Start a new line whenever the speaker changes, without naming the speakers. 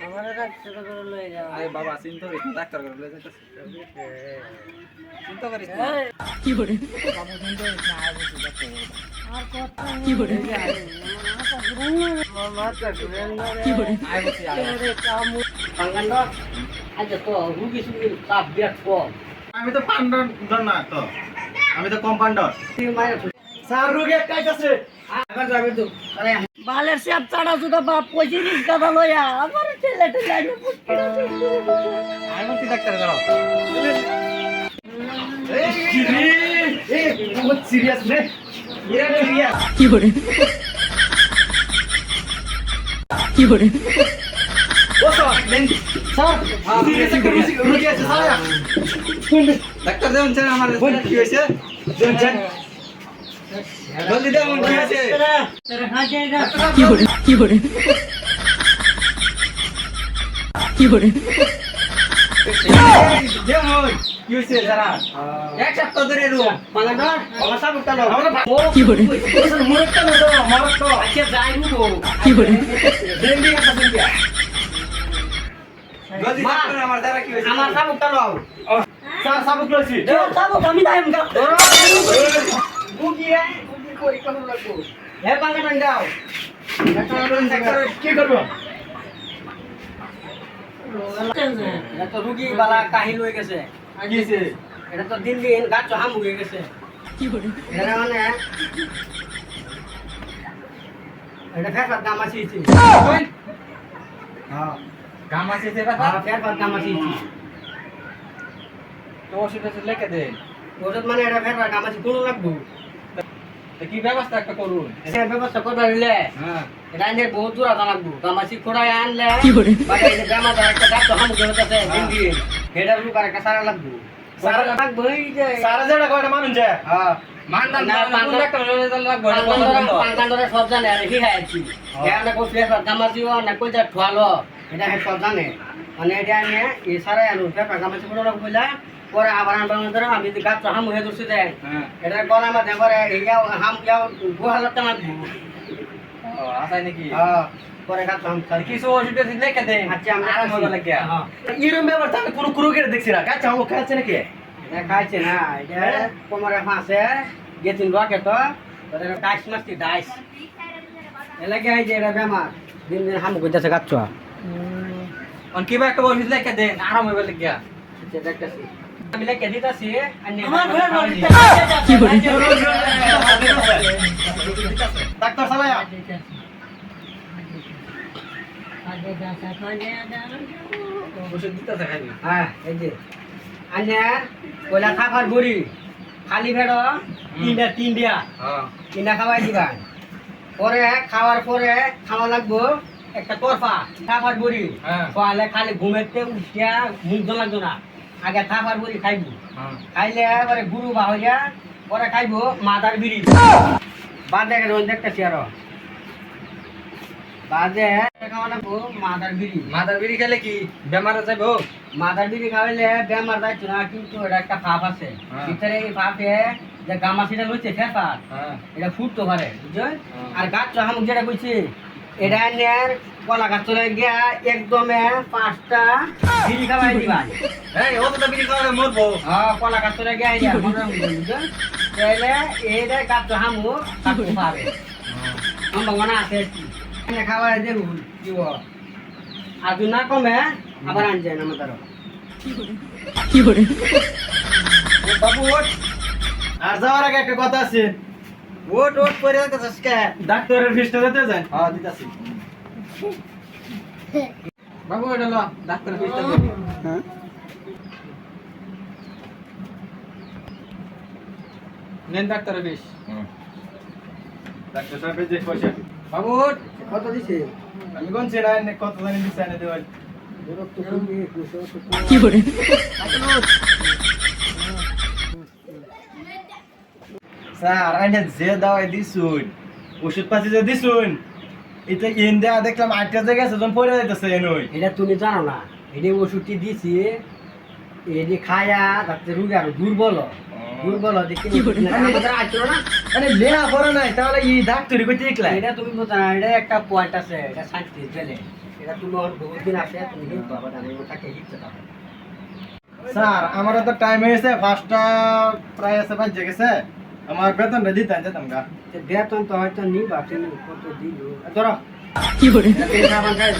আমারে ডাক্তার করে লয়ে যাও।
আরে বাবা চিন্তা করিস না, ডাক্তার করে লয়ে যাইতাছি। চিন্তা করিস না।
কি করে
বাবু চিন্তা করিস না, আয় বসে ডাক্তার করে। আর কথা
কি করে
মাথা ঘুরেন না রে।
কি করে
আয় বসি, আয়।
রে কামু বাঙ্গান তো আচ্ছা তো রুগী সুগী চাপ বিরাট কম।
আমি তো পান্ডর না তো, আমি তো কম্পাউন্ডার।
তুই মায়ের
স্যার রোগী একটাই আছে।
আবার যাবে তো আরে বালের সব চাড়া সুদা বাপ পয়সা দিস কথা লইয়া আমার ছেলে টেলে
আয় বসি, ডাক্তার করো।
এই বহুত সিরিয়াস রে, বিরাট সিরিয়াস।
কি করে কি করে
ও স্যার স্যার সিরিয়াস একটা রোগী আছে স্যার।
ডাক্তার দেন স্যার, আমার কি হয়েছে? জলদি দেন, কি হয়েছে?
তেরে হাতে না
কি করে কি করে কি করে
যেমন কি হয়েছে যারা এক সপ্তাহ ধরে রুম
বাঙ্গান তো বাবা সব উঠা লো
কি করে
মুরক্কা না তো, মারক্কা।
আচ্ছা যাই রুগো
কি করে
দেন্ডি কথা শুনবি।
জলদি
মা,
ডাক্তার, আমার দ্বারা কি হয়েছে?
আমার সব উঠা লো
স্যার সাবুক লইছি।
সব আমি টাইম গা রুগী কই কোন লাগবো হে বাঙ্গান দাও
ডাক্তার কি করব?
এটা তো রুগী বালা কাহিল হয়ে গেছে
কি হইছে?
এটা তো দিন দিন গাছ হাম হয়ে গেছে
কি করে
এটা মানে এটা ফেরফার দাম আছে হ্যাঁ
কাম আছে যে
হ্যাঁ
ব্যাপার?
ফেরফার দাম আছে
তো ওষুধ টষুধ লিখে দে।
ওষুধ মানে এটা ফেরফার দাম আছে কোনো লাগবো
তো কি ব্যবস্থা একটা করুন।
এটা ব্যবস্থা করতে দিলে
হ্যাঁ,
এটা আনলে বহুত দূর আনা লাগবো দাম আছে খোড়ায় আনলে
কি করে
বাড়ি এই যে বেমার একটা গাছ হাম হয়ে গেছে দিন দিন হেডার লোক আর একটা সারা লাগবো সারা লাগবো এই যে
স্যার যেটা কয়টা মানুষ যায়।
হ্যাঁ
মানদান
না,
কোন
মানদান-
ডাক্তার লয়ে যাওয়ার লাগবে না, বন্ধ বন্ধ।
পাঁচদান সব জানে আর কি খাইছি এটা কো ফেরফার দাম আছে না কই যা ঠোয়ালো এটা হে সব জানে মানে এটা আমি এই সারা আলু ফেরফার দাম আছে কোনো লোক কইলা পরে আবার আনবার ধরে আমি যদি গাছ হাম হয়ে দূরছে দেয়
হ্যাঁ,
এটা গলা মা দেবরে ইয়া হাম ইয়া গুহালত টানা
ও আসাই নাকি?
পরে গাছ হাম খাই
কিছু ওষুধ টষুধ লিখে দে।
আচ্ছা আমরা
আরাম হবে লাগিয়া।
এরম ব্যাপার তো আমি কোনো কুরুকের দেখছি না। গাছ আমো খাচ্ছে নাকি?
এটা খাইছে না এটা কোমরে ফাঁসে গেছিন রকে তো ওটা ডাইস মারছি ডাইস এলাকে আইছে এটা বেমার দিন দিন হাম কইতাছে গাছ
অন কিবা একটা ওষুধ লিখে দে, আরাম হবে লাগিয়া।
দেখতেছি আমি লেখে দিতাছি
কি করে
ডাক্তার সালায়া।
ওষুধ দিতেছে খালি।
হ্যাঁ এই যে আনে কইলা খাবার বড়ি খালি ভেড় তিন দিয়া
হ্যাঁ,
তিনটা খাওয়াই দিবা পরে খাওয়ার পরে খাওয়া লাগবো একটা তরফা খাবার বড়ি
হ্যাঁ।
খাওয়ালে খালি ঘুমেতে উঠিয়া মুখ লাগতো না আগে খাবার বড়ি খাইবো
হ্যাঁ।
খাইলে এবারে গুরু বাহইয়া পরে খাইবো মাদার বিড়ি বাদে দেখতেছি আরো বাদে খাওয়া লাগবো মাদার বিড়ি
মাথার বিড়ি খেলে কি বেমার যাইবো?
মাদার বিড়ি খাওয়াইলে বেমার যাইতো না কিন্তু এটা একটা ভাব আছে
হ্যাঁ।
ভিতরে এই ভাবে যে গামাছিটা লইছে ফেফার
হ্যাঁ,
এটা ফুটতে পারে বুঝছো
হ্যাঁ।
আর গাছ হামুক যেটা কইছি এটা নেয়ার কলা গাছ চলে গিয়া একদমে 5টা বিড়ি খাওয়াই দিবা
এই ও তো বিড়ি খাওয়ালে মরবো।
হ্যাঁ কলা গাছ চলে গিয়া এটা বুঝছো তাহলে এইটা গাছ হামুক কাটতে পারে সম্ভাবনা আছে এনে খাওয়াই দেবো দিব আর যদি না কমে আবার আনছে না আমাদের
কি করে
বাবু ওঠ। আর যাওয়ার আগে একটা কথা আছে।
ওট ওট করে যাইতেছিস কে?
ডাক্তারের ফিসটা দিতে যান।
হ্যাঁ, দিতাছি। বাবু এটা লো, ডাক্তার ফিসটা দে। নেন ডাক্তারের ফিস।
ডাক্তার সাহেবের যে পয়সা।
বাবু ওঠ।
কত দিছে
আমি গুনছি না, এনে কত জানি দিছে এনে দেওয়াল।
কি করে
স্যার এনে যে দাওয়াই দিছুন, ওষুধ পাতি যে দিছুন, এটা ইন্দা দেখলাম 8টা জায়গা আছে যখন পড়ে যাইতেছে এনই।
এটা তুমি জানো না এটি ওষুধটি দিছি এটি খায়া তাতে রুগী আরো দুর্বল দেখি
কি বলি?
আমাদের আসলো না
মানে লেহা পড়ে নাই তাহলে এই ডাক্তারি কইতে একলা।
এটা তুমি বোঝো না এটা একটা পয়েন্ট আছে এটা সাইন্টিস্ট জেলে এটা তুমি আর বহুত দিন আসে তুমি কিন্তু আবার আমার থাকে হিটতে পারো
স্যার আমার তো টাইম হয়েছে 5টা প্রায় আছে বাজে গেছে আমার বেতনটা দিতে যেতাম গা
বেতন তো হয়তো নিবা তুমি কত দিল ধরো
কি hore
খাবার খাই